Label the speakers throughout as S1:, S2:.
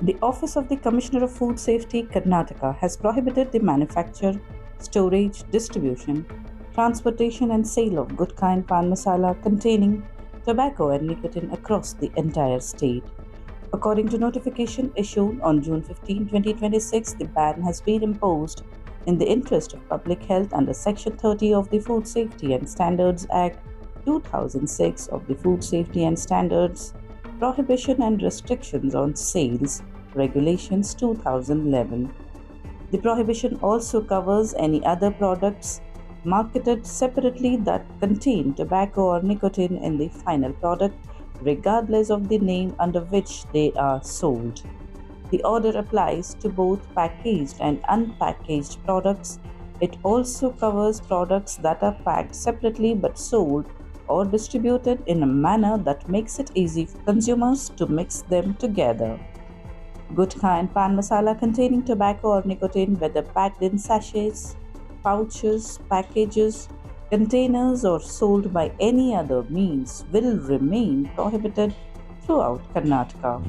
S1: The Office of the Commissioner of Food Safety, Karnataka, has prohibited the manufacture, storage, distribution, transportation, and sale of Gutkha and Pan Masala containing tobacco and nicotine across the entire state. According to notification issued on June 15, 2026, the ban has been imposed in the interest of public health under Section 30 of the Food Safety and Standards Act 2006 of the Food Safety and Standards Prohibition and Restrictions on Sales Regulations 2011. The prohibition also covers any other products marketed separately that contain tobacco or nicotine in the final product, regardless of the name under which they are sold. The order applies to both packaged and unpackaged products. It also covers products that are packed separately but sold or distributed in a manner that makes it easy for consumers to mix them together. Gutkha and Pan Masala containing tobacco or nicotine, whether packed in sachets, pouches, packages, containers, or sold by any other means, will remain prohibited throughout Karnataka.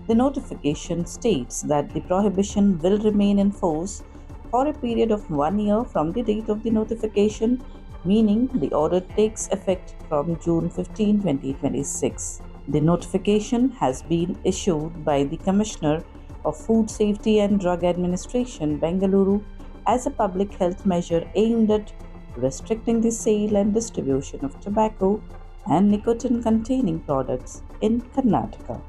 S1: The notification states that the prohibition will remain in force for a period of 1 year from the date of the notification, meaning the order takes effect from June 15, 2026. The notification has been issued by the Commissioner of Food Safety and Drug Administration, Bengaluru, as a public health measure aimed at restricting the sale and distribution of tobacco and nicotine containing products in Karnataka.